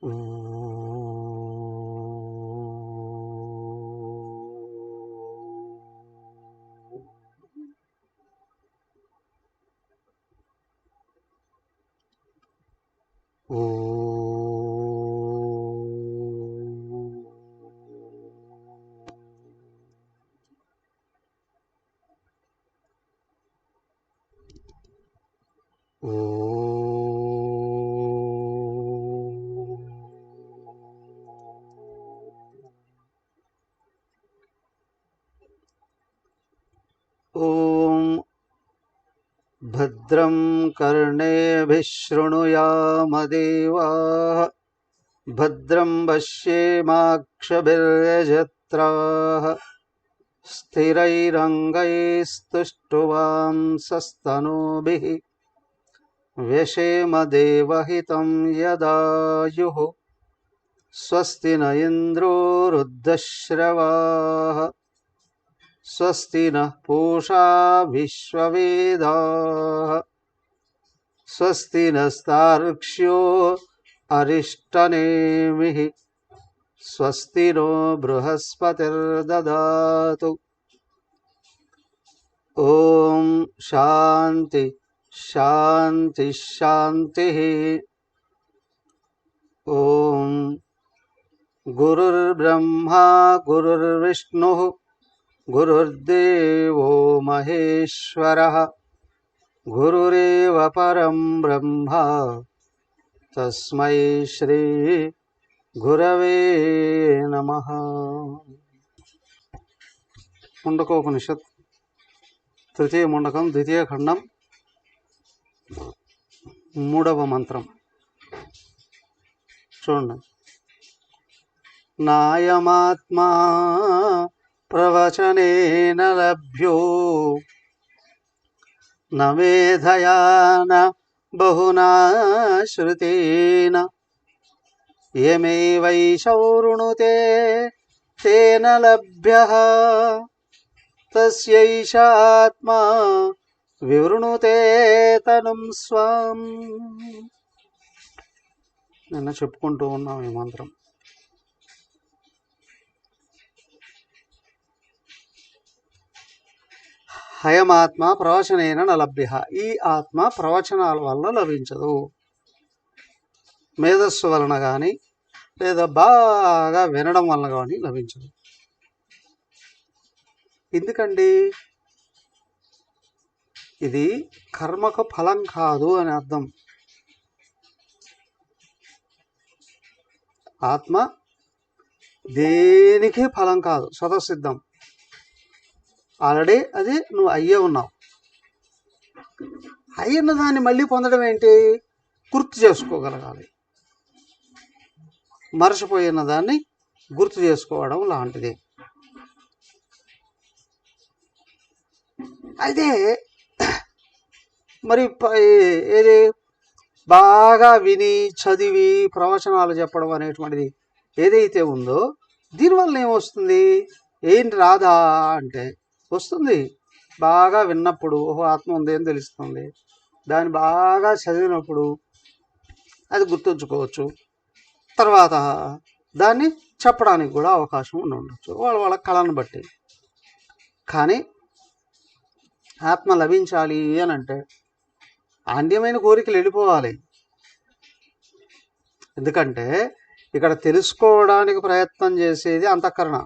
ॐ भद्रं कर्णेभिः शृणुयामदेवाः भद्रं पश्येमाक्षभिर्यजत्राः स्थिरैरङ्गैस्तुष्टुवांसस्तनूभिः व्यशेम देवहितं यदायुः स्वस्ति न इन्द्रो वृद्धश्रवाः स्वस्ति नः पूषा विश्ववेदाः स्वस्ति नस्तार्क्ष्यो अरिष्टनेमिः स्वस्ति नो बृहस्पतिर्ददातु। ॐ शान्ति शान्ति शान्तिः। ॐ गुरुर्ब्रह्मा गुरुर्विष्णुः गुरुर्देवो महेश्वरः गुरुरेव परं ब्रह्म तस्मै श्री गुरवे नमः। मुंडकोपनिषत् तृतीय मुंडकं द्वितीय खंडं मूडव मंत्रं చూడండి। నాయమాత్మా ప్రవచనేన లభ్యో న మేధయా న బహునా శ్రుతేన యమేవైషౌరుణుతే తేన లభ్యః తస్యైషాత్మా వివృణుతే తనుం స్వాం। నిన్న చెప్పుకుంటూ ఉన్నాం ఈ మంత్రం। హయమాత్మ ప్రవచనైన నలభ్య, ఈ ఆత్మ ప్రవచనాల వలన లభించదు, మేధస్సు వలన కానీ లేదా బాగా వినడం వలన కానీ లభించదు। ఎందుకండి? ఇది కర్మకు ఫలం కాదు అని అర్థం। ఆత్మ దేనికి ఫలం కాదు, స్వతసిద్ధం, ఆల్రెడీ అది నువ్వు అయ్యే ఉన్నావు। అయ్యన్న దాన్ని మళ్ళీ పొందడం ఏంటి? గుర్తు చేసుకోగలగాలి, మరచిపోయిన దాన్ని గుర్తు చేసుకోవడం లాంటిది। అయితే మరి ఏది బాగా విని చదివి ప్రవచనాలు చెప్పడం అనేటువంటిది ఏదైతే ఉందో దీనివల్ల ఏమొస్తుంది? ఏంటి రాదా అంటే వస్తుంది। బాగా విన్నప్పుడు ఓహో ఆత్మ ఉంది అని తెలుస్తుంది, దాన్ని బాగా చదివినప్పుడు అది గుర్తుంచుకోవచ్చు, తర్వాత దాన్ని చెప్పడానికి కూడా అవకాశం ఉండవచ్చు వాళ్ళ కళను బట్టి। కానీ ఆత్మ లభించాలి అని అంటే ఆంద్యమైన కోరికలు వెళ్ళిపోవాలి। ఎందుకంటే ఇక్కడ తెలుసుకోవడానికి ప్రయత్నం చేసేది అంతఃకరణ,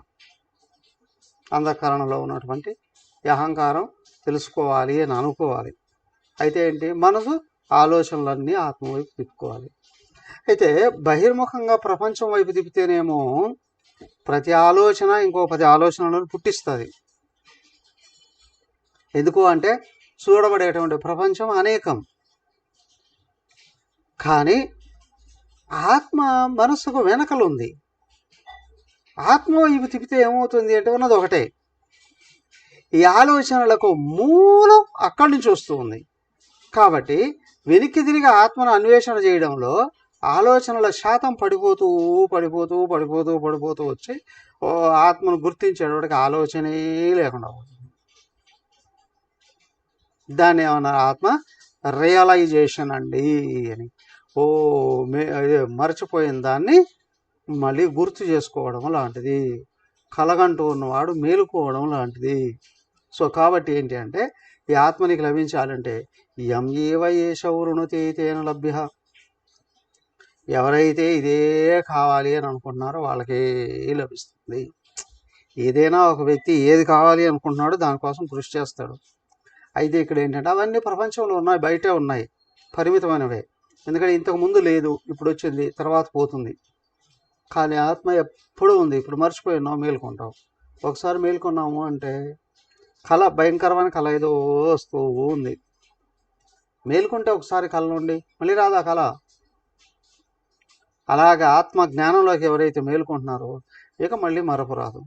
అంతఃకరణలో ఉన్నటువంటి అహంకారం తెలుసుకోవాలి అని అనుకోవాలి। అయితే ఏంటి? మనసు ఆలోచనలన్నీ ఆత్మ వైపు తిప్పుకోవాలి। అయితే బహిర్ముఖంగా ప్రపంచం వైపు తిప్పితేనేమో ప్రతి ఆలోచన ఇంకో 10 ఆలోచనలను పుట్టిస్తుంది। ఎందుకు అంటే చూడబడేటువంటి ప్రపంచం అనేకం, కానీ ఆత్మ మనస్సుకు వెనకలుంది। ఆత్మ వైపు తిప్పితే ఏమవుతుంది అంటే ఉన్నది ఒకటే, ఈ ఆలోచనలకు మూలం అక్కడి నుంచి వస్తూ ఉంది। కాబట్టి వెనక్కి తిరిగి ఆత్మను అన్వేషణ చేయడంలో ఆలోచనల శాతం పడిపోతూ పడిపోతూ పడిపోతూ పడిపోతూ వచ్చి ఆత్మను గుర్తించేటప్పటికి ఆలోచనే లేకుండా పోతుంది। దాన్ని ఏమన్నా ఆత్మ రియలైజేషన్ అండి అని। ఓ అదే మరచిపోయిన దాన్ని మళ్ళీ గుర్తు చేసుకోవడం లాంటిది, కలగంటూ ఉన్నవాడు మేలుకోవడం లాంటిది. సో కాబట్టి ఏంటి అంటే ఈ ఆత్మనికి లభించాలంటే యం ఏవ ఏష వృణుతే తేన లభ్య, ఎవరైతే ఇదే కావాలి అని అనుకుంటున్నారో వాళ్ళకే లభిస్తుంది. ఏదైనా ఒక వ్యక్తి ఏది కావాలి అనుకుంటున్నాడో దానికోసం కృషి చేస్తాడు. అయితే ఇక్కడ ఏంటంటే అవన్నీ ప్రపంచంలో ఉన్నాయి, బయటే ఉన్నాయి, పరిమితమైనవే. ఎందుకంటే ఇంతకు ముందు లేదు, ఇప్పుడు వచ్చింది, తర్వాత పోతుంది. కానీ ఆత్మ ఎప్పుడూ ఉంది. ఇప్పుడు మర్చిపోయి ఉన్నావు, మేలుకుంటావు. ఒకసారి మేలుకున్నాము అంటే కళ, భయంకరమైన కళ ఏదో వస్తూ ఉంది. మేలుకుంటే ఒకసారి కళ నుండి మళ్ళీ రాదా కళ. అలాగే ఆత్మ జ్ఞానంలోకి ఎవరైతే మేలుకుంటున్నారో ఇక మళ్ళీ మరపు రాదు.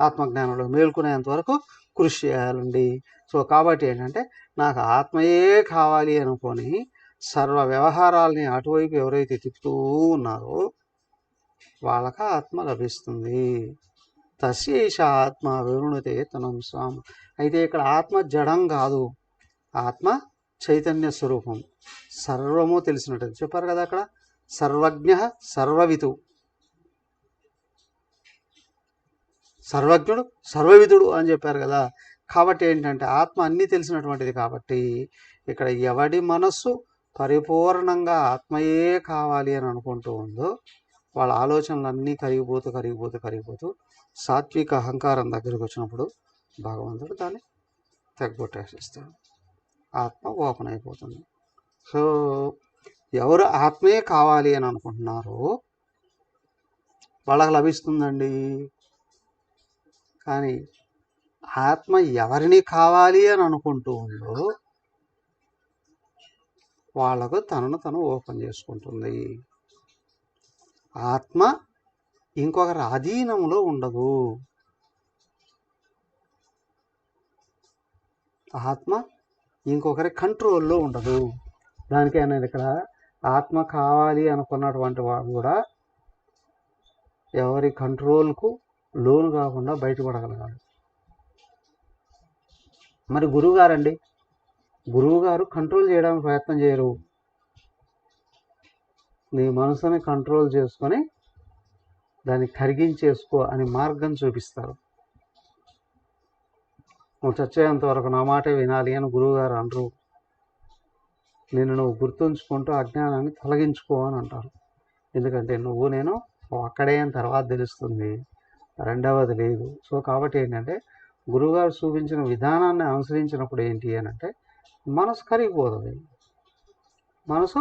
ఆత్మజ్ఞానంలో మేలుకునేంత వరకు కృషి చేయాలండి. సో కాబట్టి ఏంటంటే నాకు ఆత్మయే కావాలి అనుకొని సర్వ వ్యవహారాలని అటువైపు ఎవరైతే తిప్పుతూ ఉన్నారో వాళ్ళకి ఆత్మ లభిస్తుంది. తస్యేష ఆత్మ వివృణతే తనం స్వామి. అయితే ఇక్కడ ఆత్మ జడం కాదు, ఆత్మ చైతన్య స్వరూపం, సర్వము తెలిసినట్టు చెప్పారు కదా అక్కడ. సర్వజ్ఞ సర్వవితు, సర్వజ్ఞుడు సర్వవిధుడు అని చెప్పారు కదా. కాబట్టి ఏంటంటే ఆత్మ అన్నీ తెలిసినటువంటిది. కాబట్టి ఇక్కడ ఎవడి మనస్సు పరిపూర్ణంగా ఆత్మయే కావాలి అని అనుకుంటూ ఉందో వాళ్ళ ఆలోచనలు అన్నీ కరిగిపోతూ కరిగిపోతూ కరిగిపోతూ సాత్విక అహంకారం దగ్గరికి వచ్చినప్పుడు భగవంతుడు దాన్ని తెగొట్టేసిస్తాడు, ఆత్మ ఓపెన్ అయిపోతుంది. సో ఎవరు ఆత్మయే కావాలి అని అనుకుంటున్నారో వాళ్ళకి లభిస్తుందండి. కానీ ఆత్మ ఎవరిని కావాలి అని అనుకుంటూ ఉందో వాళ్ళకు తనను తను ఓపెన్ చేసుకుంటుంది. ఆత్మ ఇంకొకరి అధీనంలో ఉండదు. ఆత్మ ఇంకొకరి కంట్రోల్లో ఉండదు. దానికే అనేది ఇక్కడ ఆత్మ కావాలి అనుకున్నటువంటి వాడు కూడా ఎవరి కంట్రోల్కు లోను కాకుండా బయటపడగలగాలి. మరి గురువుగారండి, గురువుగారు కంట్రోల్ చేయడానికి ప్రయత్నం చేయరు. నీ మనసుని కంట్రోల్ చేసుకొని దాన్ని కరిగించేసుకో అని మార్గం చూపిస్తారు. నువ్వు చచ్చేంత వరకు నా మాటే వినాలి అని గురువుగారు అనరు. నిన్ను నువ్వు గుర్తుంచుకుంటూ అజ్ఞానాన్ని తొలగించుకో అని అంటారు. ఎందుకంటే నువ్వు నేను అక్కడే అని తర్వాత తెలుస్తుంది, రెండవది లేదు. సో కాబట్టి ఏంటంటే గురువుగారు చూపించిన విధానాన్ని అనుసరించినప్పుడు ఏంటి అని అంటే మనసు కరిగిపోతుంది, మనసు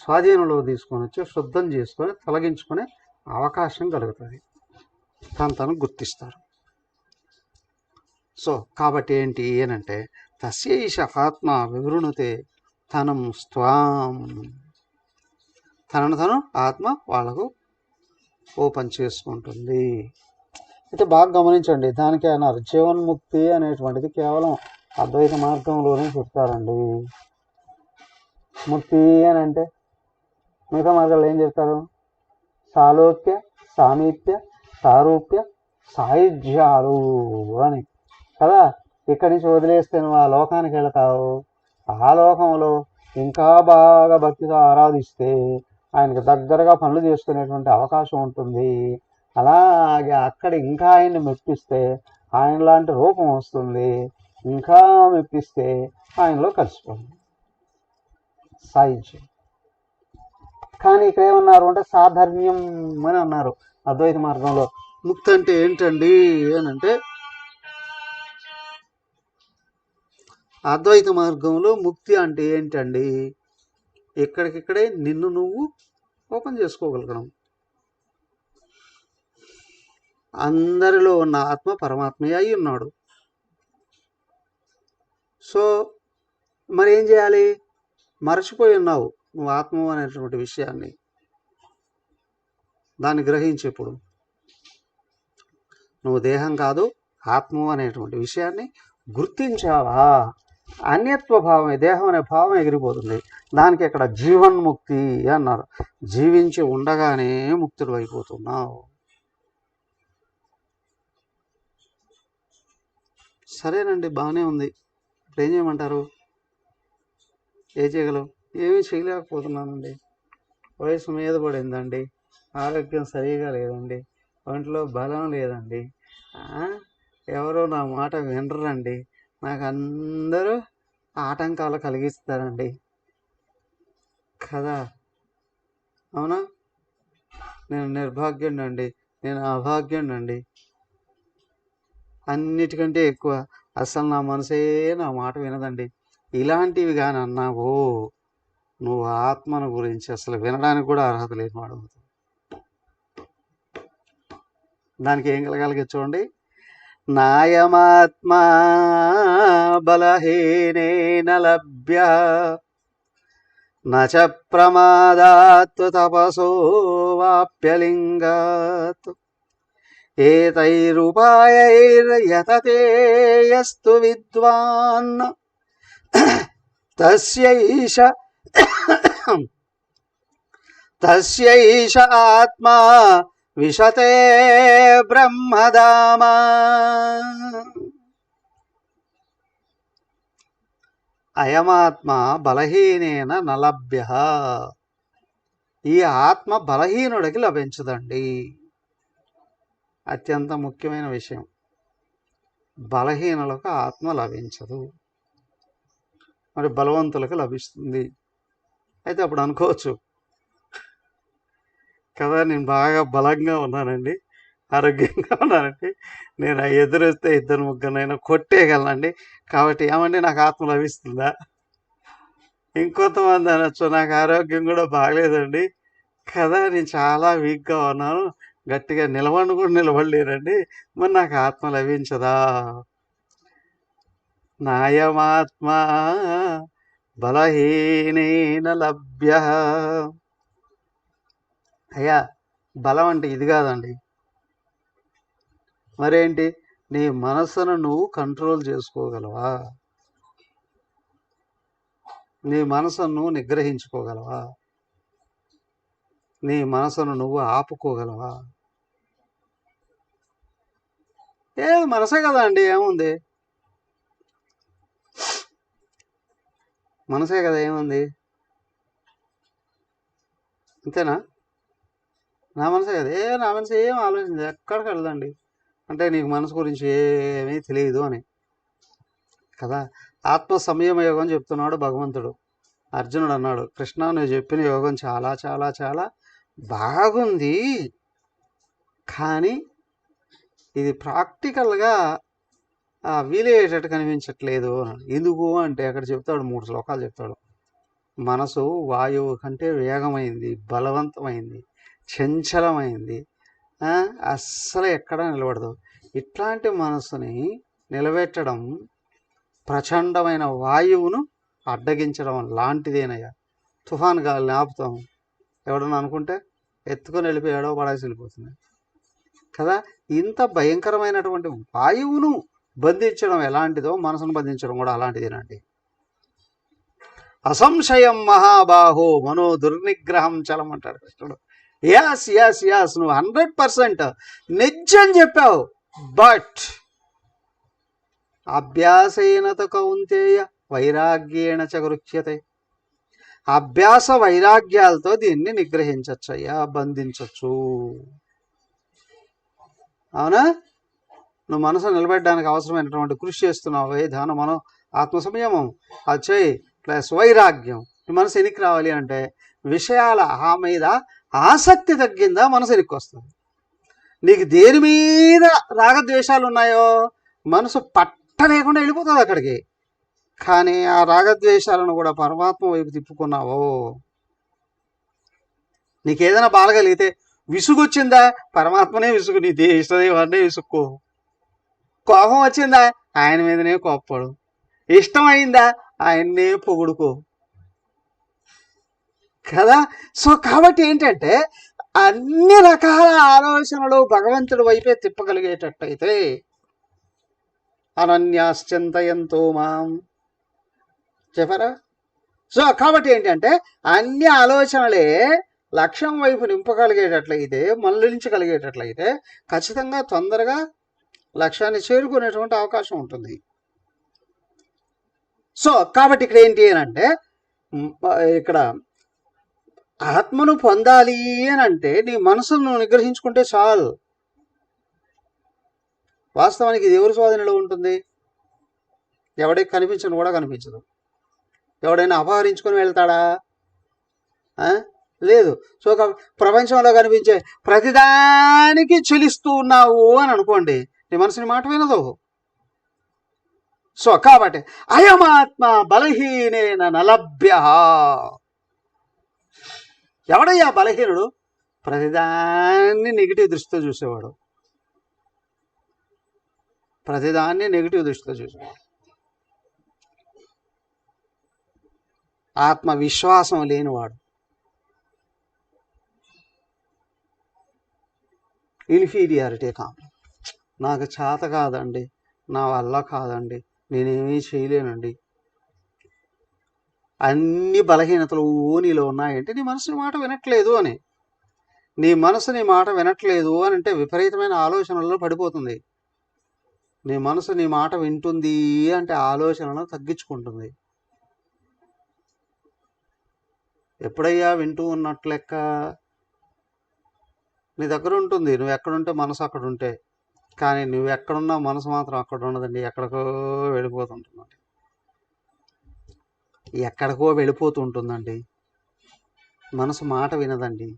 స్వాధీనంలో తీసుకొని వచ్చి శుద్ధం చేసుకొని తొలగించుకునే అవకాశం కలుగుతుంది, తను గుర్తిస్తారు. సో కాబట్టి ఏంటి అనంటే తస్యేష ఆత్మ వివృణతే తనం స్వాం, తనను తను ఆత్మ వాళ్ళకు ఓపెన్ చేసుకుంటుంది. అయితే బాగా గమనించండి, దానికి అన్నారు జీవన్ముక్తి అనేటువంటిది కేవలం అద్వైత మార్గంలోనే చెప్తారండి. ముక్తి అని అంటే మిగతా మార్గాలు ఏం చెప్తారు? సాలోక్య సామీప్య సారూప్య సాయుధ్యాలు అని కదా. ఇక్కడి నుంచి వదిలేస్తే నువ్వు ఆ లోకానికి వెళతావు. ఆ లోకంలో ఇంకా బాగా భక్తితో ఆరాధిస్తే ఆయనకు దగ్గరగా పనులు చేసుకునేటువంటి అవకాశం ఉంటుంది. అలాగే అక్కడ ఇంకా ఆయన్ని మెప్పిస్తే ఆయన లాంటి రూపం వస్తుంది, ఇంకా మెప్పిస్తే ఆయనలో కలిసిపోతుంది సాయుధ్యం. కానీ ఇక్కడ ఏమన్నారు అంటే సాధర్మ్యం అని అన్నారు అద్వైత మార్గంలో. ముక్తి అంటే ఏంటండి అని అంటే అద్వైత మార్గంలో ముక్తి అంటే ఏంటండి, ఇక్కడికిక్కడే నిన్ను నువ్వు ఓపెన్ చేసుకోగలగడం. అందరిలో ఉన్న ఆత్మ పరమాత్మయ్య అయి ఉన్నాడు. సో మరి ఏం చేయాలి? మరచిపోయి ఉన్నావు నువ్వు ఆత్మ అనేటువంటి విషయాన్ని, దాన్ని గ్రహించేప్పుడు నువ్వు దేహం కాదు ఆత్మ అనేటువంటి విషయాన్ని గుర్తించావా, అన్యత్వ భావమే, దేహం అనే భావం ఎగిరిపోతుంది. దానికి ఇక్కడ జీవన్ముక్తి అన్నారు. జీవించి ఉండగానే ముక్తుడు అయిపోతున్నావు. సరేనండి, బాగానే ఉంది. ఇప్పుడు ఏం చేయమంటారు? ఏ చేయగలవు? ఏమీ చేయలేకపోతున్నానండి. వయసు మీద పడిందండి, ఆరోగ్యం సరిగా లేదండి, ఒంట్లో బలం లేదండి, ఎవరో నా మాట వినరండి, నాకు అందరూ ఆటంకాలు కలిగిస్తారండి కదా. అవునా? నేను నిర్భాగ్యుడినండి, నేను అభాగ్యుడినండి, అన్నిటికంటే ఎక్కువ అసలు నా మనసే నా మాట వినదండి. ఇలాంటివి కానీ అన్నావో నువ్వు ఆత్మను గురించి అసలు వినడానికి కూడా అర్హత లేని వాడు. దానికి ఏం కలగాలి చూడండి. నాయమాత్మా బలహీనేన లభ్య నచ ప్రమాదాత్ తపసో వాప్యలింగాత్ ఏతైరుపాయైర్యతతే యస్తు విద్వాన్ తస్యైష ఆత్మా విశతే బ్రహ్మధామ. అయమాత్మ బలహీనేన నలభ్య. ఈ ఆత్మ బలహీనుడికి లభించదండి. అత్యంత ముఖ్యమైన విషయం. బలహీనులకు ఆత్మ లభించదు, మరి బలవంతులకు లభిస్తుంది. అయితే అప్పుడు అనుకోవచ్చు కదా, నేను బాగా బలంగా ఉన్నానండి, ఆరోగ్యంగా ఉన్నానండి, నేను ఎదురొస్తే ఇద్దరు ముగ్గురునైనా కొట్టేయగలనండి, కాబట్టి ఏమంటే నాకు ఆత్మ లభిస్తుందా? ఇంకొంతమంది అనొచ్చు, నాకు ఆరోగ్యం కూడా బాగలేదండి కదా, నేను చాలా వీక్గా ఉన్నాను, గట్టిగా నిలబడి కూడా నిలబడలేనండి, మరి నాకు ఆత్మ లభించదా? నాయమాత్మ బలహీనేన లభ్య. అయ్యా, బలం అంటే ఇది కాదండి, మరేంటి? నీ మనసును నువ్వు కంట్రోల్ చేసుకోగలవా? నీ మనసును నువ్వు నిగ్రహించుకోగలవా? నీ మనసును నువ్వు ఆపుకోగలవా? మనసే కదా అండి, ఏముంది? మనసే కదా, ఏముంది? అంతేనా? నా మనసే కదా, నా మనసు ఏం ఆలోచించదు, ఎక్కడికి వెళ్ళదండి. అంటే నీకు మనసు గురించి ఏమీ తెలియదు అని కదా. ఆత్మ సంయమ యోగం చెప్తున్నాడు భగవంతుడు. అర్జునుడు అన్నాడు, కృష్ణ నువ్వు చెప్పిన యోగం చాలా చాలా చాలా బాగుంది, కానీ ఇది ప్రాక్టికల్గా వీలయ్యేటట్టు కనిపించట్లేదు అన్నాడు. ఎందుకు అంటే అక్కడ చెప్తాడు, 3 శ్లోకాలు చెప్తాడు. మనసు వాయువు కంటే వేగమైంది, బలవంతమైంది, చంచలమైంది, అస్సలు ఎక్కడా నిలబడదు. ఇట్లాంటి మనసుని నిలబెట్టడం ప్రచండమైన వాయువును అడ్డగించడం లాంటిదేనయ్యా. తుఫాన్ గాలిని ఆపుతాం, ఎవడన్నా అనుకుంటే ఎత్తుకొని వెళ్ళిపోయాడో పడాల్సి వెళ్ళిపోతుంది కదా. ఇంత భయంకరమైనటువంటి వాయువును బంధించడం ఎలాంటిదో మనసును బంధించడం కూడా అలాంటిదేనండి. అసంశయం మహాబాహో మనో దుర్నిగ్రహం చలం అంటాడు కృష్ణుడు. యాస్ యాస్ యాస్, నువ్వు 100% నిజం చెప్పావు. బట్ అభ్యాసేనత కౌంతేయ వైరాగ్యేణ చ గృహ్యతే. అభ్యాస వైరాగ్యాలతో దీన్ని నిగ్రహించచ్చు అయ్యా, బంధించవచ్చు. అవునా? నువ్వు మనసు నిలబెట్టడానికి అవసరమైనటువంటి కృషి చేస్తున్నావు, ధ్యానం, మనం ఆత్మ సంయమం అది చేయి, ప్లస్ వైరాగ్యం. నీ మనసు ఎనికి రావాలి అంటే విషయాల మీద ఆసక్తి తగ్గిందా మనసు ఎనికి వస్తుంది. నీకు దేని మీద రాగద్వేషాలు ఉన్నాయో మనసు పట్టలేకుండా వెళ్ళిపోతుంది అక్కడికి. కానీ ఆ రాగద్వేషాలను కూడా పరమాత్మ వైపు తిప్పుకున్నావో, నీకేదైనా బాధగలిగితే విసుగు వచ్చిందా, పరమాత్మనే విసుగు, నీ ఇష్టదైవాన్నే విసుక్కో. కోపం వచ్చిందా, ఆయన మీదనే కోప్పడు. ఇష్టమైందా, ఆయన్నే పొగుడుకో కదా. సో కాబట్టి ఏంటంటే అన్ని రకాల ఆలోచనలు భగవంతుడి వైపే తిప్పగలిగేటట్టయితే అనన్యాశ్చింతయంతో మాం చెప్పారా. సో కాబట్టి ఏంటంటే అన్ని ఆలోచనలే లక్ష్యం వైపు నింపగలిగేటట్లయితే, మళ్ళించగలిగేటట్లయితే ఖచ్చితంగా తొందరగా లక్ష్యాన్ని చేరుకునేటువంటి అవకాశం ఉంటుంది. సో కాబట్టి ఇక్కడ ఏంటి అని అంటే ఇక్కడ ఆత్మను పొందాలి అని అంటే నీ మనసును నిగ్రహించుకుంటే చాలు. వాస్తవానికి ఇది ఎవరి స్వాధీనంలో ఉంటుంది? ఎవడికి కనిపించను కూడా కనిపించదు. ఎవడైనా అపహరించుకొని వెళ్తాడా? లేదు. సో ప్రపంచంలో కనిపించే ప్రతిదానికి చెలిస్తూ ఉన్నావు అని అనుకోండి, నీ మనసుని మాట వినదు. సో కాబట్టి అయమాత్మ బలహీనేన నలభ్య. ఎవడయ్యా బలహీనుడు? ప్రతిదాన్ని నెగిటివ్ దృష్టితో చూసేవాడు. ప్రతిదాన్ని నెగిటివ్ దృష్టితో చూసేవాడు. ఆత్మవిశ్వాసం లేనివాడు, ఇన్ఫీరియారిటీ కాంప్లెక్స్. నాకు చేత కాదండి, నా వల్ల కాదండి, నేనేమీ చేయలేనండి, అన్ని బలహీనతలు నీలో ఉన్నాయంటే నీ మనసు నీ మాట వినట్లేదు అని. నీ మనసు నీ మాట వినట్లేదు అని అంటే విపరీతమైన ఆలోచనల్లో పడిపోతుంది. నీ మనసు నీ మాట వింటుంది అంటే ఆలోచనలను తగ్గించుకుంటుంది. ఎప్పుడయ్యా వింటూ ఉన్నట్టు లెక్క? నీ దగ్గర ఉంటుంది. నువ్వు ఎక్కడుంటే మనసు అక్కడ ఉంటే. కానీ నువ్వు ఎక్కడున్నా మనసు మాత్రం అక్కడ ఉండదండి, ఎక్కడికో వెళ్ళిపోతుంటుందండి. ఎక్కడికో వెళ్ళిపోతుంటుందండి. మనసు మాట వినదండి.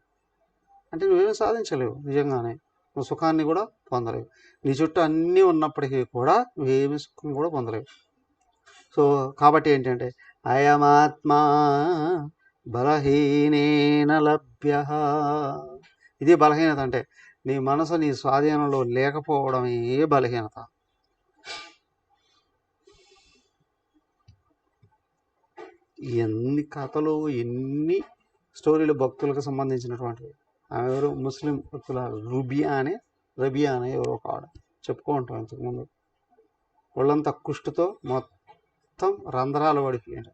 అంటే నువ్వేమీ సాధించలేవు. నిజంగానే నువ్వు సుఖాన్ని కూడా పొందలేవు. నీ చుట్టూ అన్నీ ఉన్నప్పటికీ కూడా నువ్వేమి సుఖం కూడా పొందలేవు. సో కాబట్టి ఏంటంటే అయమాత్మ బలహీనేన లభ్య. ఇది బలహీనత. అంటే నీ మనసు నీ స్వాధీనంలో లేకపోవడమే బలహీనత. ఎన్ని కథలు, ఎన్ని స్టోరీలు భక్తులకు సంబంధించినటువంటివి. ఆమె ఎవరు? ముస్లిం భక్తుల రబియా అనే ఎవరో ఒక ఆడ చెప్పుకుంటాం. ఇంతకుముందు ఒళ్ళంతా కుష్టుతో మొత్తం రంధ్రాలు పడిపోయాడు.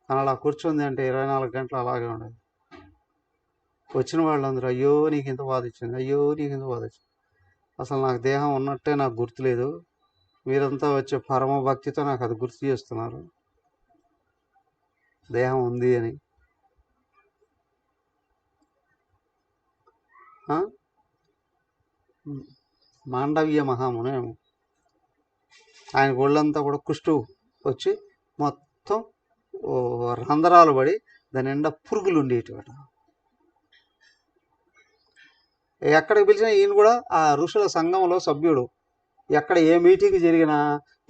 కానీ అలా కూర్చుంది అంటే 24 గంటలు అలాగే ఉండేది. వచ్చిన వాళ్ళందరూ అయ్యో నీకు ఇంత బాధ ఇచ్చింది, అయ్యో నీకు ఇంత బాధ ఇచ్చింది, అసలు నాకు దేహం ఉన్నట్టే నాకు గుర్తులేదు, మీరంతా వచ్చే పరమ భక్తితో నాకు అది గుర్తు చేస్తున్నారు దేహం ఉంది అని. మాండవ్య మహాముని ఆయన ఒళ్ళంతా కూడా కుష్టు వచ్చి మొత్తం రంధ్రాలు పడి దాని నిండా పురుగులు ఉండేటివట. ఎక్కడికి పిలిచినా ఈయన కూడా ఆ ఋషుల సంఘంలో సభ్యుడు. ఎక్కడ ఏ మీటింగ్ జరిగినా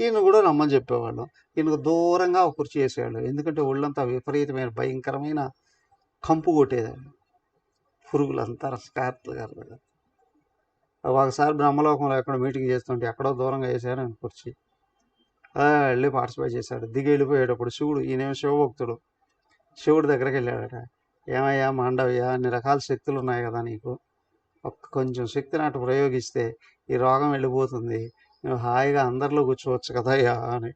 ఈయన కూడా రమ్మని చెప్పేవాళ్ళు. ఈయనకు దూరంగా ఒక కుర్చీ చేసేవాళ్ళు. ఎందుకంటే ఒళ్ళంతా విపరీతమైన భయంకరమైన కంపు కొట్టేదాన్ని, పురుగులంతా రసకార్తలుగా. ఒకసారి బ్రహ్మలోకంలో ఎక్కడ మీటింగ్ చేస్తుంటే ఎక్కడో దూరంగా వేసారు ఆయన కుర్చీ. వెళ్ళి పార్టిసిపేట్ చేశాడు. దిగి వెళ్ళిపోయేటప్పుడు శివుడు, ఈయనేమో శివభక్తుడు, శివుడి దగ్గరికి వెళ్ళాడట. ఏమయ్యా మాండవ్య, అన్ని రకాల శక్తులు ఉన్నాయి కదా నీకు, కొంచెం శక్తి నాటు ప్రయోగిస్తే ఈ రోగం వెళ్ళిపోతుంది, నువ్వు హాయిగా అందరిలో కూర్చోవచ్చు కదయ్యా అని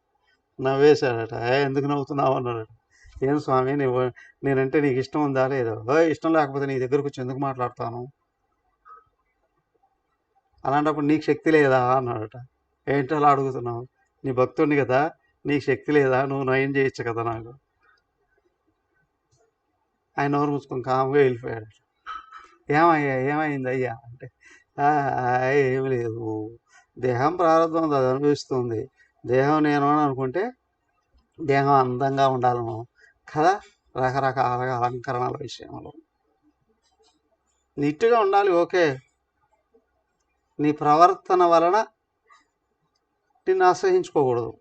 నవ్వేశాడట. ఎందుకు నవ్వుతున్నావు అన్నాడట. ఏం స్వామి, నేనంటే నీకు ఇష్టం ఉందా లేదో? ఇష్టం లేకపోతే నీ దగ్గరకు వచ్చి ఎందుకు మాట్లాడతాను, అలాంటప్పుడు నీకు శక్తి లేదా అన్నాడట. ఏంటో అలా అడుగుతున్నావు, నీ భక్తుడిని కదా, నీకు శక్తి లేదా, నువ్వు నయం చేయొచ్చు కదా నాకు. ఆయన నోరు మూసుకొని కామ్గా వెళ్ళిపోయాడు. ఏమైంది అయ్యా అంటే ఏమి లేదు, దేహం ప్రారంభం అది అనుభవిస్తుంది, దేహం నేను అని అనుకుంటే దేహం అందంగా ఉండాలను కదా, రకరకాల అలంకరణల విషయంలో నీట్గా ఉండాలి. ఓకే, నీ ప్రవర్తన వలన నిన్ను ఆశ్రయించుకోకూడదు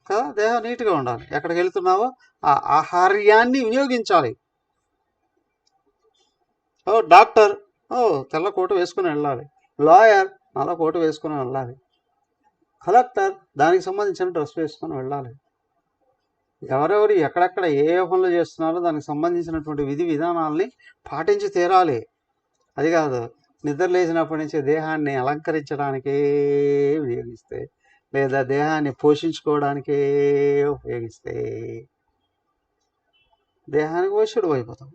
కదా, దేహం నీట్గా ఉండాలి. ఎక్కడికి వెళ్తున్నావో ఆ ఆహార్యాన్ని వినియోగించాలి. డాక్టర్ తెల్ల కోటు వేసుకుని వెళ్ళాలి, లాయర్ నల్ల కోటు వేసుకుని వెళ్ళాలి, కలెక్టర్ దానికి సంబంధించిన డ్రెస్ వేసుకొని వెళ్ళాలి. ఎవరెవరు ఎక్కడెక్కడ ఏ పనులు చేస్తున్నారో దానికి సంబంధించినటువంటి విధి విధానాలని పాటించి తీరాలి. అది కాదు నిద్ర లేచినప్పటి నుంచి దేహాన్ని అలంకరించడానికే వినియోగిస్తే, లేదా దేహాన్ని పోషించుకోవడానికే ఉపయోగిస్తే దేహానికి వశుడు అయిపోతాం,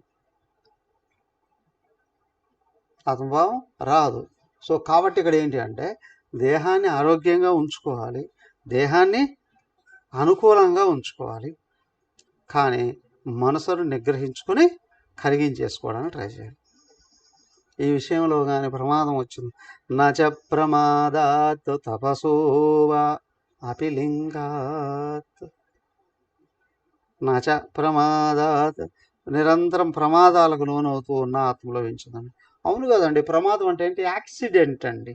ఆత్మభావం రాదు. సో కాబట్టి ఇక్కడ ఏంటి అంటే దేహాన్ని ఆరోగ్యంగా ఉంచుకోవాలి, దేహాన్ని అనుకూలంగా ఉంచుకోవాలి, కానీ మనసును నిగ్రహించుకొని కరిగించేసుకోవడానికి ట్రై చేయాలి. ఈ విషయంలో కానీ ప్రమాదం వచ్చింది, నచ ప్రమాదాత్ తపసోవా అపిలింగాత్, నచ ప్రమాదాత్, నిరంతరం ప్రమాదాలకు లోనవుతూ ఉన్న ఆత్మ లభించదండి. అవును కదండి, ప్రమాదం అంటే ఏంటి? యాక్సిడెంట్ అండి.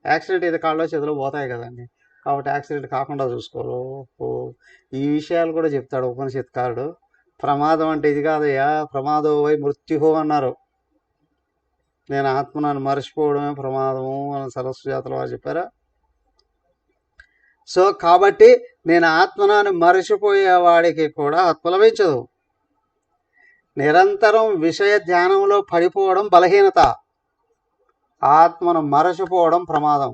యాక్సిడెంట్ అయితే కాళ్ళలో చేతిలో పోతాయి కదండి, కాబట్టి యాక్సిడెంట్ కాకుండా చూసుకోరు. ఈ విషయాలు కూడా చెప్తాడు ఉపనిషత్కారుడు. ప్రమాదం అంటే ఇది కాదయ్యా, ప్రమాదో వై మృత్యుహో అన్నారు. నేను ఆత్మను మర్చిపోవడమే ప్రమాదము అని సరస్సు జాతర వారు చెప్పారా. సో కాబట్టి నేను ఆత్మనాన్ని మరచిపోయేవాడికి కూడా ఆత్మ లభించదు. నిరంతరం విషయ ధ్యానంలో పడిపోవడం బలహీనత, ఆత్మను మరచిపోవడం ప్రమాదం.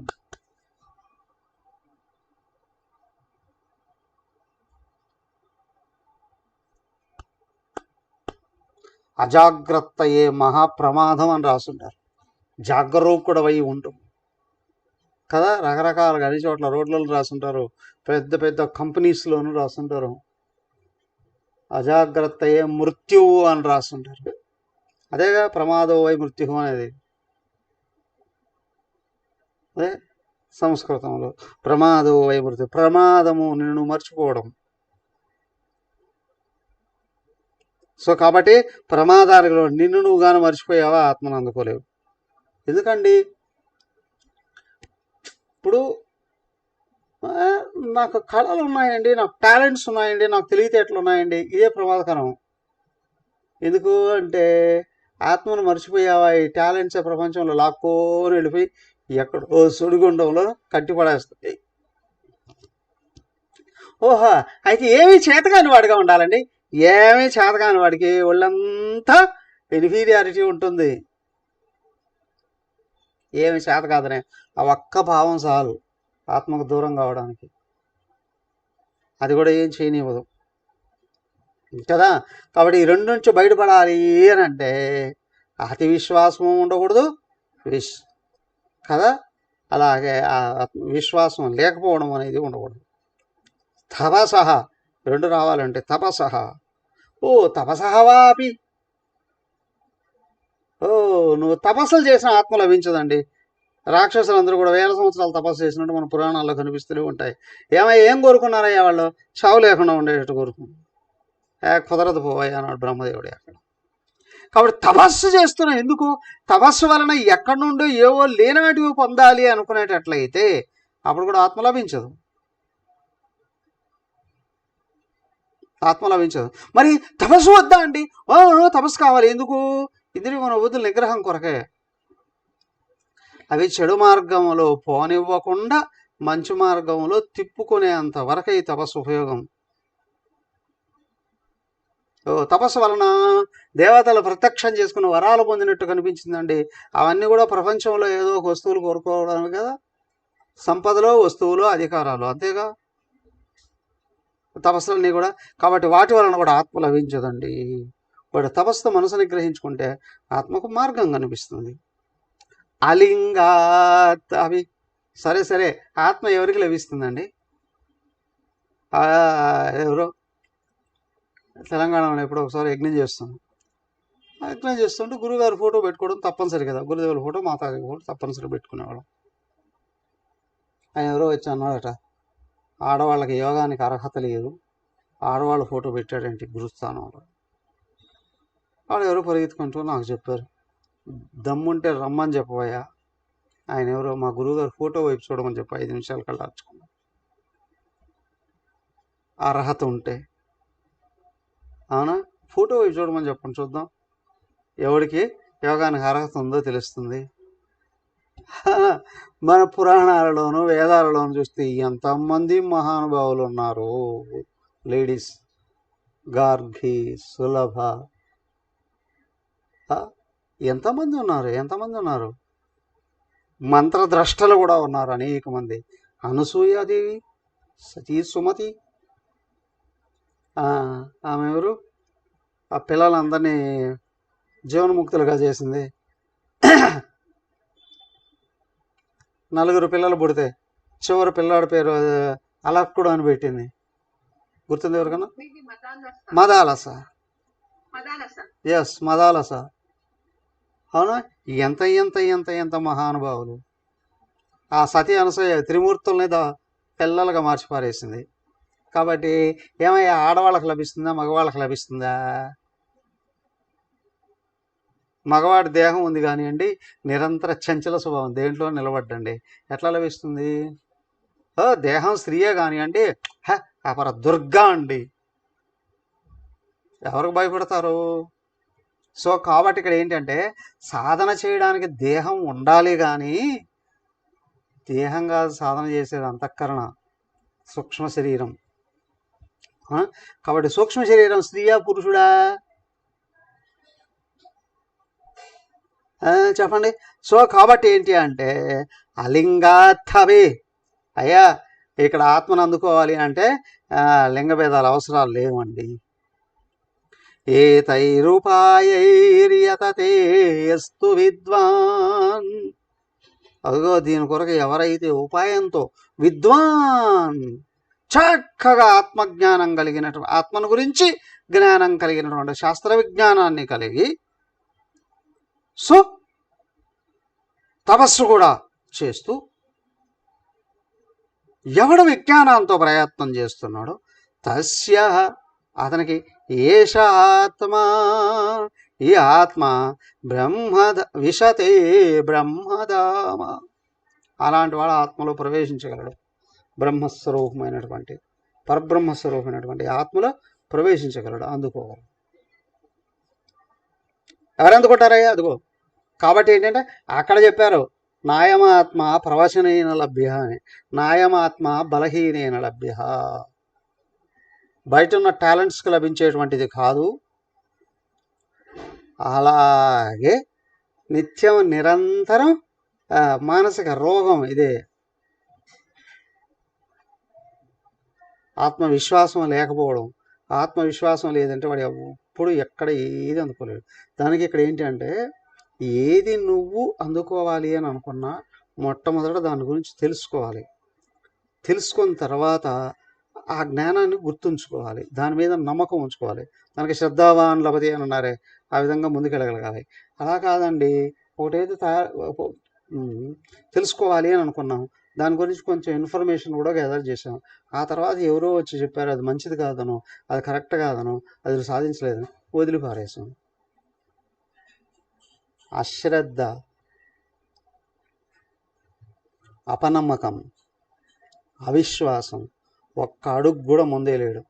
అజాగ్రత్తయే మహాప్రమాదం అని రాస్తుంటారు. జాగరూకుడవై ఉంటుంది కదా, రకరకాలుగా అన్ని చోట్ల రోడ్లలో రాస్తుంటారు, పెద్ద పెద్ద కంపెనీస్లోనూ రాస్తుంటారు. అజాగ్రత్తయే మృత్యువు అని రాస్తుంటారు. అదేగా ప్రమాదో వై మృత్యు అనేది. అదే సంస్కృతంలో ప్రమాదో వై మృత్యు, ప్రమాదము నిన్ను మర్చిపోవడం. సో కాబట్టి ప్రమాదాలలో నిన్ను నువ్వు కానీ మర్చిపోయావా, ఆత్మను అందుకోలేవు. ఎందుకండి, ఇప్పుడు నాకు కళలు ఉన్నాయండి, నాకు టాలెంట్స్ ఉన్నాయండి, నాకు తెలివితేటలు ఉన్నాయండి, ఇదే ప్రమాదకరం. ఎందుకు అంటే ఆత్మను మర్చిపోయావా, ఈ టాలెంట్స్ ప్రపంచంలో లాక్కోని వెళ్ళిపోయి ఎక్కడో సుడిగుండంలో కట్టిపడేస్తుంది. ఓహో, అయితే ఏమీ చేతకాని వాడిగా ఉండాలండి. ఏమీ చేతకాని వాడికి ఒళ్ళంతా ఇన్ఫీరియారిటీ ఉంటుంది. ఏమి చేత కాదనే ఆ ఒక్క భావం చాలు ఆత్మకు దూరం కావడానికి. అది కూడా ఏం చేయనివ్వదు కదా. కాబట్టి ఈ రెండు నుంచి బయటపడాలి అని అంటే అతి విశ్వాసము ఉండకూడదు, కదా, అలాగే విశ్వాసం లేకపోవడం అనేది ఉండకూడదు. తపసహ, రెండు రావాలంటే తపసహ. ఓ తపసహవాపి, నువ్వు తపస్సులు చేసిన ఆత్మ లభించదండి. రాక్షసులందరూ కూడా 1000 సంవత్సరాలు తపస్సు చేసినట్టు మన పురాణాల్లో కనిపిస్తూనే ఉంటాయి. ఏం కోరుకున్నారయ్యా వాళ్ళు? చావు లేకుండా ఉండేటట్టు కోరుకున్నారు. కుదరదు పోవయ్యా అన్నాడు బ్రహ్మదేవుడు అక్కడ. కాబట్టి తపస్సు చేస్తున్నాం ఎందుకు? తపస్సు వలన ఎక్కడి నుండో ఏవో లేనాటివి పొందాలి అనుకునేటట్లయితే అప్పుడు కూడా ఆత్మ లభించదు. మరి తపస్సు వద్దా అండి? తపస్సు కావాలి. ఎందుకు? ఇంద్రియ మనోబుద్ధుల నిగ్రహం కొరకే. అవి చెడు మార్గంలో పోనివ్వకుండా మంచి మార్గంలో తిప్పుకునేంత వరకే ఈ తపస్సు ఉపయోగం. తపస్సు వలన దేవతలు ప్రత్యక్షం చేసుకుని వరాలు పొందినట్టు కనిపించిందండి. అవన్నీ కూడా ప్రపంచంలో ఏదో ఒక వస్తువులు కోరుకోవడానికి కదా, సంపదలో, వస్తువులు, అధికారాలు, అంతేగా తపస్సులన్నీ కూడా. కాబట్టి వాటి వలన కూడా ఆత్మ లభించదండి. వాడు తపస్సు మనసు నిగ్రహించుకుంటే ఆత్మకు మార్గం కనిపిస్తుంది. అలింగాత్ అవి సరే ఆత్మ ఎవరికి లభిస్తుందండి? ఎవరో తెలంగాణలో ఎప్పుడో ఒకసారి యజ్ఞం చేస్తుంటే గురుగారు ఫోటో పెట్టుకోవడం తప్పనిసరి కదా. గురుదేవుల ఫోటో, మాతాజీ ఫోటో తప్పనిసరి పెట్టుకునేవాడు. ఆయన ఎవరో వచ్చి అన్నాడట, ఆడవాళ్ళకి యోగానికి అర్హత లేదు, ఆడవాళ్ళ ఫోటో పెట్టాడేంటి గురుస్థానంలో. వాడు ఎవరో పరిగెత్తుకుంటూ నాకు చెప్పారు, దమ్ముంటే రమ్మని చెప్పబోయా, ఆయన ఎవరో మా గురువుగారు ఫోటో వైపు చూడమని చెప్పి 5 నిమిషాలు కళ్ళార్చుకున్నా. అర్హత ఉంటే అవునా, ఫోటో వైపు చూడమని చెప్పండి, చూద్దాం ఎవరికి యోగానికి అర్హత ఉందో తెలుస్తుంది. మన పురాణాలలోనూ వేదాలలోనూ చూస్తే ఎంతమంది మహానుభావులు ఉన్నారు. లేడీస్, గార్గి, సులభ, ఎంతమంది ఉన్నారు. మంత్రద్రష్టలు కూడా ఉన్నారు అనేక మంది. అనసూయాదేవి, సతీ సుమతి, ఆమె ఎవరు, ఆ పిల్లలందరినీ జీవన్ముక్తులుగా చేసింది. 4 పిల్లలు పుడితే చివరి పిల్లాడి పేరు అలక్కుడు అని పెట్టింది. గుర్తుంది ఎవరికన్నా? మదాలస. ఎస్, మదాలస. అవునా? ఎంత ఎంత ఎంత ఎంత మహానుభావులు. ఆ సతీ అనసూయ త్రిమూర్తుల్ని పిల్లలుగా మార్చి పారేసింది. కాబట్టి ఏమయ్యా, ఆడవాళ్ళకి లభిస్తుందా మగవాళ్ళకి లభిస్తుందా? మగవాడి దేహం ఉంది కానివ్వండి, నిరంతర చంచల స్వభావం, దేంట్లో నిలబడ్డండి, ఎట్లా లభిస్తుంది? దేహం స్త్రీయే కానివ్వండి, అపర దుర్గా అండి, ఎవరికి భయపడతారు? సో కాబట్టి ఇక్కడ ఏంటంటే సాధన చేయడానికి దేహం ఉండాలి, కానీ దేహం కాదు సాధన చేసేది, అంతఃకరణ, సూక్ష్మ శరీరం. కాబట్టి సూక్ష్మ శరీరం స్త్రీయా పురుషుడా? చెప్పండి. సో కాబట్టి ఏంటి అంటే అలింగార్థవే. అయ్యా, ఇక్కడ ఆత్మను అందుకోవాలి అంటే లింగ భేదాలు అవసరాలు లేవండి. ఏతైరుపాయైర్యతతే విద్వాన్. అదిగో దీని కొరకు ఎవరైతే ఉపాయంతో విద్వాన్ చక్కగా ఆత్మజ్ఞానం కలిగినటువంటి, ఆత్మను గురించి జ్ఞానం కలిగినటువంటి శాస్త్ర విజ్ఞానాన్ని కలిగి, సో తపస్సు కూడా చేస్తూ ఎవడు విజ్ఞానంతో ప్రయత్నం చేస్తున్నాడో తస్య, అతనికి ఏష ఆత్మా, ఈ ఆత్మ విశతే బ్రహ్మధామ. అలాంటి వాడు ఆత్మలో ప్రవేశించగలడు. బ్రహ్మస్వరూపమైనటువంటి పరబ్రహ్మస్వరూపమైనటువంటి ఆత్మలో ప్రవేశించగలడు, అందుకోగలడు. ఎవరెందుకుంటారయ్యా? అదిగో కాబట్టి ఏంటంటే అక్కడ చెప్పారు నాయమాత్మ ప్రవచనైన లభ్య అని. నాయమాత్మ బలహీనైన లభ్య. బయట ఉన్న టాలెంట్స్కి లభించేటువంటిది కాదు. అలాగే నిత్యం నిరంతరం మానసిక రోగం ఇదే. ఆత్మవిశ్వాసం లేకపోవడం. ఆత్మవిశ్వాసం లేదంటే వాడు ఎప్పుడు ఎక్కడ ఏది అందుకోలేడు. దానికి ఇక్కడ ఏంటి అంటే ఏది నువ్వు అందుకోవాలి అని అనుకున్నా మొట్టమొదట దాని గురించి తెలుసుకోవాలి. తెలుసుకున్న తర్వాత ఆ జ్ఞానాన్ని గుర్తుంచుకోవాలి, దాని మీద నమ్మకం ఉంచుకోవాలి. దానికి శ్రద్ధావాన్ లభతే అని అన్నారే, ఆ విధంగా ముందుకెళ్ళగలగాలి. అలా కాదండి, ఒకటేదో తెలుసుకోవాలి అని అనుకున్నాం, దాని గురించి కొంచెం ఇన్ఫర్మేషన్ కూడా గ్యాదర్ చేసాం, ఆ తర్వాత ఎవరో వచ్చి చెప్పారు అది మంచిది కాదనో, అది కరెక్ట్ కాదనో, అది సాధించలేదని వదిలిపారేసాం. అశ్రద్ధ, అపనమ్మకం, అవిశ్వాసం, ఒక్క అడుగు కూడా ముందుకెళ్ళాడు.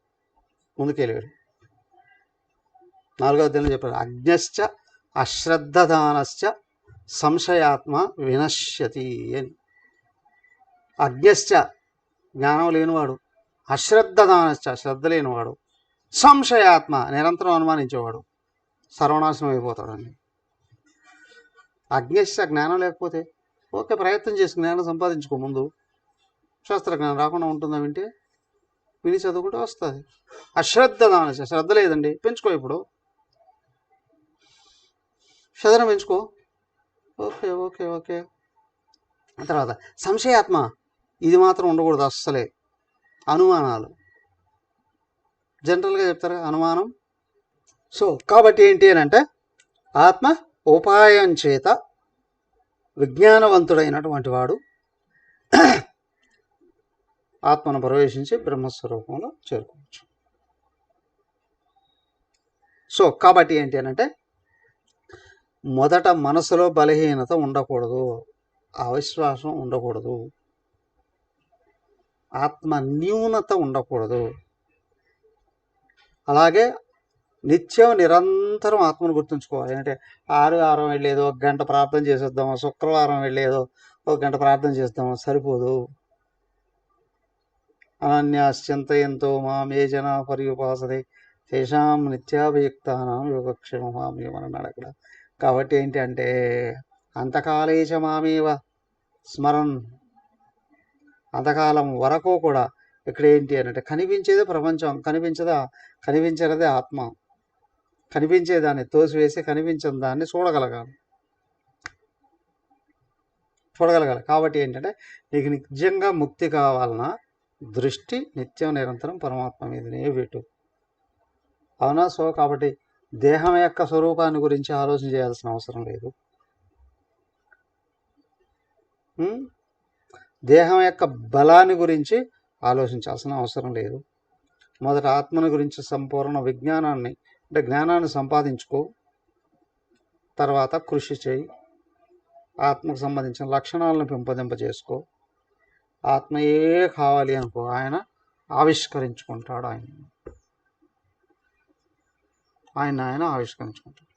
4వ అధ్యాయంలో చెప్పారు అజ్ఞశ్చ అశ్రద్ధదానశ్చ సంశయాత్మ వినశ్యతి అని. అజ్ఞశ్చ జ్ఞానం లేనివాడు, అశ్రద్ధదానశ్చ శ్రద్ధ లేనివాడు, సంశయాత్మ నిరంతరం అనుమానించేవాడు సర్వనాశనం అయిపోతాడండి. అజ్ఞశ్చ జ్ఞానం లేకపోతే ఓకే, ప్రయత్నం చేసి జ్ఞానం సంపాదించుకో. ముందు శాస్త్ర జ్ఞానం రాకుండా ఉంటుందా? విని చదువుకుంటే వస్తుంది. అశ్రద్ధదానశ్చ శ్రద్ధ లేదండి, పెంచుకో. ఇప్పుడు శ్రద్ధను పెంచుకో. Okay okay okay. తర్వాత సంశయాత్మ, ఇది మాత్రం ఉండకూడదు అస్సలే. అనుమానాలు జనరల్గా చెప్తారు, అనుమానం. సో కాబట్టి ఏంటి అని అంటే ఆత్మ ఉపాయం చేత విజ్ఞానవంతుడైనటువంటి వాడు ఆత్మను ప్రవేశించి బ్రహ్మస్వరూపంలో చేరుకోవచ్చు. సో కాబట్టి ఏంటి అని అంటే మొదట మనసులో బలహీనత ఉండకూడదు, అవిశ్వాసం ఉండకూడదు, ఆత్మ న్యూనత ఉండకూడదు. అలాగే నిత్యం నిరంతరం ఆత్మను గుర్తుంచుకోవాలి. అంటే ఆదివారం వెళ్ళేదో 1 గంట ప్రార్థన చేసేద్దాము, శుక్రవారం వెళ్ళేదో 1 గంట ప్రార్థన చేద్దాము సరిపోదు. అనన్యాశ్చింతయంతో మామే జనా పర్యుపాసతే తేషాం నిత్యాభియుక్తానాం యోగక్షేమమామి అన్నాడు అక్కడ. కాబట్టి ఏంటి అంటే అంతకాలేచ మామేవ స్మరన్, అంతకాలం వరకు కూడా ఇక్కడ ఏంటి అని అంటే కనిపించేదే ప్రపంచం, కనిపించేదే ఆత్మ. కనిపించేదాన్ని తోసివేసి కనిపించని దాన్ని చూడగలగాలి. కాబట్టి ఏంటంటే నీకు నిజంగా ముక్తి కావాలన్నా దృష్టి నిత్యం నిరంతరం పరమాత్మ మీదనే పెట్టు. అవునా? సో కాబట్టి దేహం యొక్క స్వరూపాన్ని గురించి ఆలోచన చేయాల్సిన అవసరం లేదు. దేహం యొక్క బలాన్ని గురించి ఆలోచించాల్సిన అవసరం లేదు. మొదట ఆత్మని గురించి సంపూర్ణ విజ్ఞానాన్ని అంటే జ్ఞానాన్ని సంపాదించుకో. తర్వాత కృషి చేయి. ఆత్మకు సంబంధించిన లక్షణాలను పెంపొందింపజేసుకో. ఆత్మయే కావాలి అనుకో, ఆయన ఆవిష్కరించుకుంటాడు. ఆయన ఆవిష్కరించుకుంటాడు.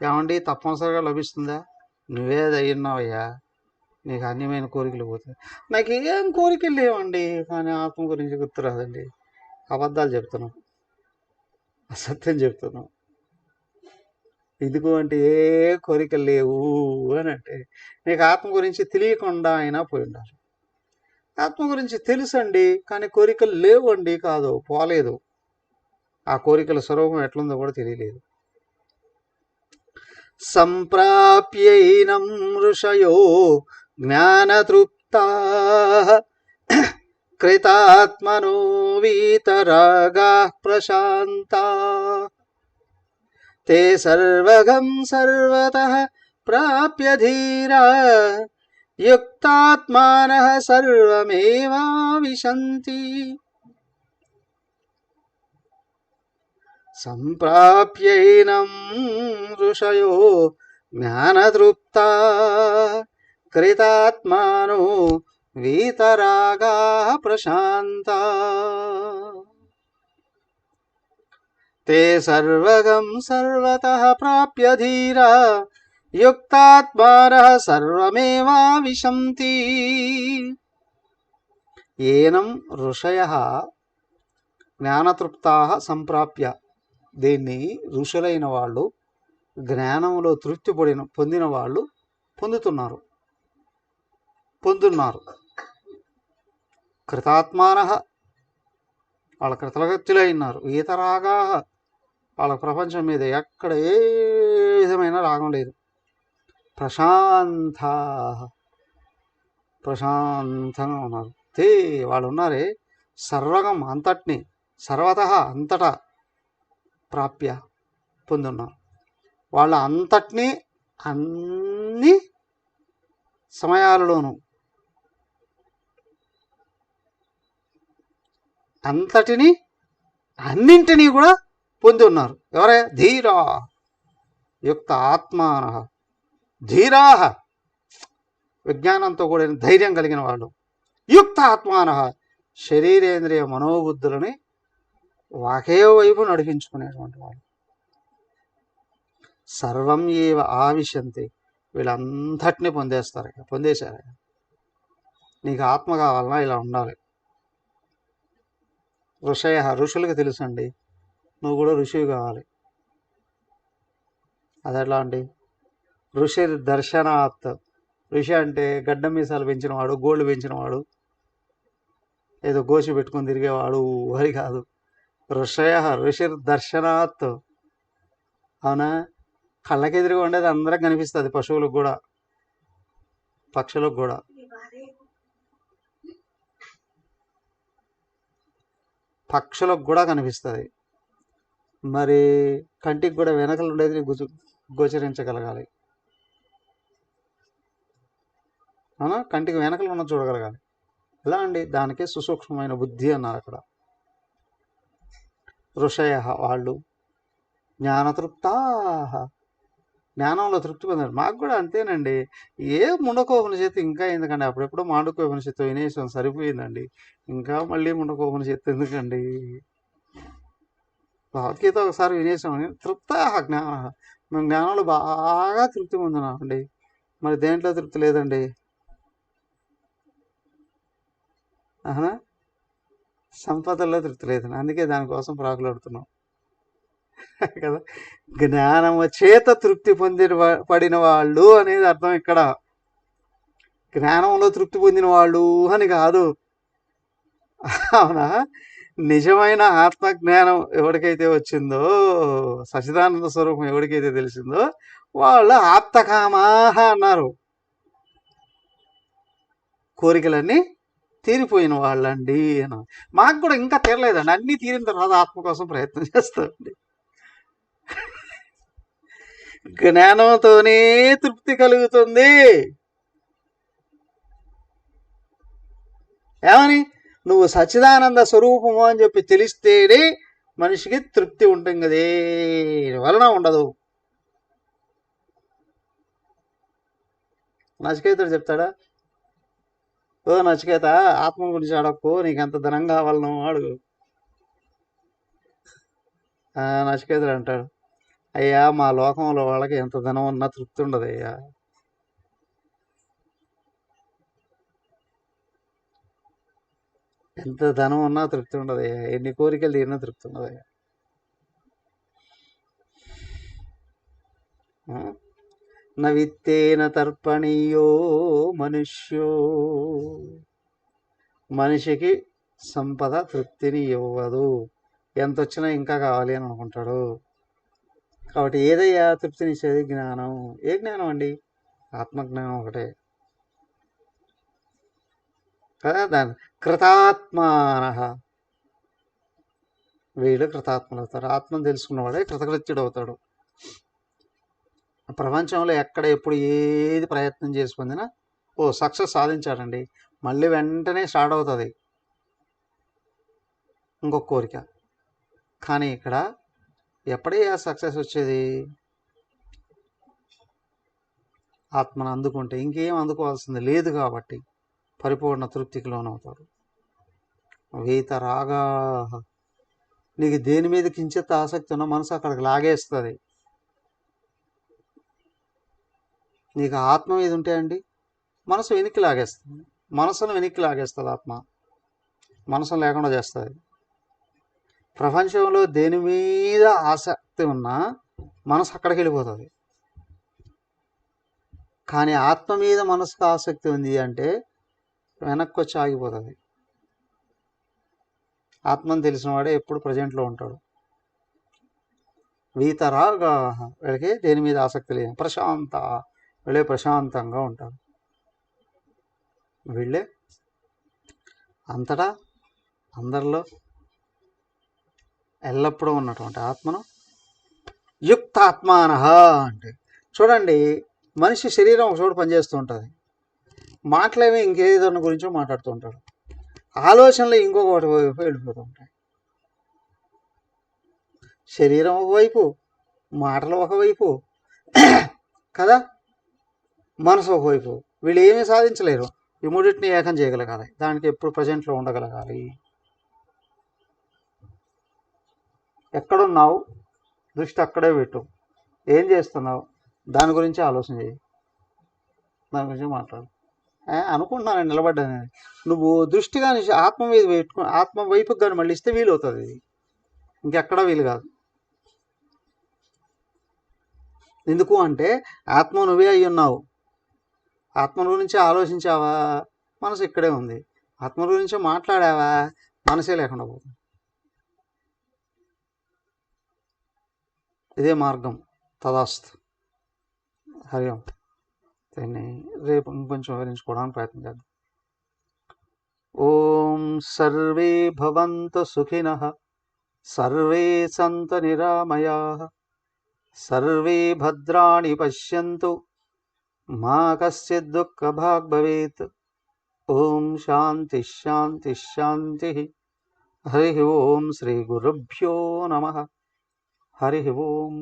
ఏమండి తప్పనిసరిగా లభిస్తుందా? నువ్వే దయ్యున్నావయ్యా, నీకు అన్యమైన కోరికలు పోతాయి. నాకు ఏం కోరికలు లేవండి, కానీ ఆత్మ గురించి గుర్తురాదండి. అబద్ధాలు చెప్తున్నావు, అసత్యం చెప్తున్నావు. ఎందుకు అంటే ఏ కోరికలు లేవు అని అంటే నీకు ఆత్మ గురించి తెలియకుండా అయినా పోయి ఉండాలి. ఆత్మ గురించి తెలుసండి, కానీ కోరికలు లేవండి కాదు, పోలేదు. ఆ కోరికల స్వరూపం ఎట్లుందో కూడా తెలియలేదు. సంప్రాప్యైనం ఋషయో జ్ఞానతృప్తా కృతాత్మనో వీతరాగా ప్రశాంతా తే సర్వగం సర్వతః ప్రాప్య ధీరా యుక్తాత్మానః సర్వమేవావిశంతి. సంప్రాప్యైనం ఋషయో జ్ఞానతృప్తా కృతాత్మానో వీతరాగా ప్రశాంతా తే సర్వగం సర్వతః ప్రాప్య ధీరా యుక్తాత్మానః సర్వమేవావిశంతి. ఏనం ఋషయః జ్ఞానతృప్తాః సంప్రాప్య. దీన్ని ఋషులైన వాళ్ళు, జ్ఞానంలో తృప్తి పొందిన వాళ్ళు పొందుతున్నారు. కృతాత్మానః వాళ్ళ కృతజ్ఞులైనారు. వీతరాగా వాళ్ళ ప్రపంచం మీద ఎక్కడ ఏ విధమైన రాగం లేదు. ప్రశాంతంగా ఉన్నారు. తే వాళ్ళు ఉన్నారే సర్వగం అంతటిని, సర్వతః అంతటా ప్రాప్య పొందున్నారు. వాళ్ళ అంతటినీ అన్ని సమయాలలోనూ అంతటిని అన్నింటినీ కూడా పొంది ఉన్నారు. ఎవరే? ధీరా యుక్త ఆత్మానః. ధీరాః విజ్ఞానంతో కూడిన ధైర్యం కలిగిన వాళ్ళు. యుక్త ఆత్మానః శరీరేంద్రియ మనోబుద్ధులని ఒకే వైపు నడిపించుకునేటువంటి వాళ్ళు. సర్వం ఏవ ఆవిశంతి. వీళ్ళంతటినీ పొందేశారు. నీకు ఆత్మ కావాలన్నా ఇలా ఉండాలి. ఋషులకు తెలుసండి, నువ్వు కూడా ఋషివి కావాలి. అదెట్లా అండి? ఋషి దర్శనాత్. ఋషి అంటే గడ్డం మీసాలు పెంచినవాడు, గోళ్ళు పెంచినవాడు, ఏదో గోచి పెట్టుకుని తిరిగేవాడు అని కాదు. ఋషి దర్శనాత్. అవునా? కళ్ళకెదురుగా ఉండేది అందరికి కనిపిస్తుంది. పశువులకు కూడా, పక్షులకు కూడా. కనిపిస్తుంది. మరి కంటికి కూడా వెనకలు ఉండేది గోచరించగలగాలి. అవునా? కంటికి వెనకలు ఉన్న చూడగలగాలి. ఎలా అండి? దానికే సుసూక్ష్మమైన బుద్ధి అన్నారు అక్కడ. ఋషయః వాళ్ళు జ్ఞానతృప్తా, జ్ఞానంలో తృప్తి పొందారు. మాకు కూడా అంతేనండి. ఏ ముండకోపనిషత్తు ఇంకా ఎందుకండి? అప్పుడెప్పుడు మాండుకోపనిషత్తు వినేసం సరిపోయిందండి. ఇంకా మళ్ళీ ముండకోపనిషత్తు ఎందుకండి? భగవద్గీత ఒకసారి వినేసాం. తృప్తా జ్ఞాన. మేము జ్ఞానంలో బాగా తృప్తి పొందినామండి. మరి దేంట్లో తృప్తి లేదండి? అవునా? సంపదల్లో తృప్తి లేదండి. అందుకే దానికోసం ప్రాకులాడుతున్నాం కదా. జ్ఞానము చేత తృప్తి పడిన వాళ్ళు అనేది అర్థం ఇక్కడ. జ్ఞానంలో తృప్తి పొందిన వాళ్ళు అని కాదు. అవునా? నిజమైన ఆత్మజ్ఞానం ఎవరికైతే వచ్చిందో, సచిదానంద స్వరూపం ఎవరికైతే తెలిసిందో వాళ్ళు ఆప్తకామాహ అన్నారు. కోరికలన్నీ తీరిపోయిన వాళ్ళండి అని. మాకు కూడా ఇంకా తీరలేదండి, అన్నీ తీరిన తర్వాత ఆత్మ కోసం ప్రయత్నం చేస్తామండి. జ్ఞానంతోనే తృప్తి కలుగుతుంది. ఏమని? నువ్వు సచ్చిదానంద స్వరూపము అని చెప్పి తెలిస్తేనే మనిషికి తృప్తి ఉంటుంది, కదే వలన ఉండదు. నచికేతుడు చెప్తాడా, ఓ నచికేత, ఆత్మ గురించి అడక్కు, నీకు ఎంత ధనం కావాలను అడుగు. నచికేతుడు అంటాడు, అయ్యా మా లోకంలో వాళ్ళకి ఎంత ధనం ఉన్నా తృప్తి ఉండదు అయ్యా. ఎంత ధనం ఉన్నా తృప్తి ఉండదయ్యా, ఎన్ని కోరికలు తీరినా తృప్తి ఉండదయ్యా. నవిత్తేన తర్పణీయో మనుష్యో, మనిషికి సంపద తృప్తిని ఇవ్వదు, ఎంత వచ్చినా ఇంకా కావాలి అని అనుకుంటాడు. కాబట్టి ఏదయ్యా తృప్తినిచ్చేది? జ్ఞానం. ఏ జ్ఞానం అండి? ఆత్మజ్ఞానం ఒకటే కదా. దాని కృతాత్మాన, వీళ్ళు కృతాత్మలు అవుతారు. ఆత్మను తెలుసుకున్నవాడే కృతకృత్యుడు అవుతాడు. ప్రపంచంలో ఎక్కడ ఎప్పుడు ఏది ప్రయత్నం చేసి పొందినా సక్సెస్ సాధించాడండి, మళ్ళీ వెంటనే స్టార్ట్ అవుతుంది ఇంకొక కోరిక. కానీ ఇక్కడ ఎప్పుడే ఆ సక్సెస్ వచ్చేది? ఆత్మను అందుకుంటే, ఇంకేం అందుకోవాల్సింది లేదు కాబట్టి పరిపూర్ణ తృప్తికి లోనవుతాడు. వీతరాగా, నీకు దేని మీద కించిత్ ఆసక్తి ఉన్న మనసు అక్కడికి లాగేస్తుంది. నీకు ఆత్మ మీద ఉంటే అండి మనసు వెనక్కి లాగేస్తుంది, మనసును వెనక్కి లాగేస్తుంది ఆత్మ, మనసును లేకుండా చేస్తుంది. ప్రపంచంలో దేని మీద ఆసక్తి ఉన్నా మనసు అక్కడికి వెళ్ళిపోతుంది. కానీ ఆత్మ మీద మనసుకు ఆసక్తి ఉంది అంటే వెనక్కి వచ్చి ఆగిపోతుంది. ఆత్మను తెలిసిన వాడే ఎప్పుడు ప్రజెంట్లో ఉంటాడు. వీతరాగా, వీళ్ళకి దేని మీద ఆసక్తి లేదు. ప్రశాంత, వీళ్ళే ప్రశాంతంగా ఉంటారు. వీళ్ళే అంతటా అందరిలో ఎల్లప్పుడూ ఉన్నటువంటి ఆత్మను యుక్తాత్మాన అంటే. చూడండి, మనిషి శరీరం ఒక చోటు పనిచేస్తూ ఉంటుంది, మాటలేమో ఇంకేదన్న గురించో మాట్లాడుతూ ఉంటాడు, ఆలోచనలు ఇంకొకటి వైపు వెళ్ళిపోతూ ఉంటాయి. శరీరం ఒకవైపు, మాటలు ఒకవైపు కదా, మనసు ఒకవైపు. వీళ్ళు ఏమీ సాధించలేరు, ఈ మూడింటిని ఏకం చేయగలగాలి, దానికి ఎప్పుడు ప్రజెంట్లో ఉండగలగాలి. ఎక్కడున్నావు దృష్టి అక్కడే పెట్టు, ఏం చేస్తున్నావు దాని గురించి ఆలోచన చేయి, దాని గురించి మాట్లాడు. అనుకుంటున్నాను నిలబడ్డాను, నువ్వు దృష్టి కానీ ఆత్మ మీద పెట్టుకుని ఆత్మ వైపుకి కానీ మళ్ళీ ఇస్తే వీలు అవుతుంది, ఇది ఇంకెక్కడా వీలు కాదు. ఎందుకు అంటే ఆత్మ నువ్వే అయి ఉన్నావు. ఆత్మ గురించి ఆలోచించావా, మనసు ఇక్కడే ఉంది. ఆత్మ గురించి మాట్లాడావా, మనసే లేకుండా పోతుంది. ఇదే మార్గం. తదాస్తు. హరి ఓం. దీన్ని రేపు ఇంకొంచెం వివరించుకోవడానికి ప్రయత్నం చేద్దాం. ఓం సర్వే భవంతు సుఖినః, సర్వే సంతు నిరామయాః, సర్వే భద్రాణి పశ్యంతు, మా కశ్చిద్ దుఃఖభాగ్ భవేత్. ఓం శాంతి శాంతి శాంతి. హరి ఓం. శ్రీ గురుభ్యో నమః. హరి ఓం.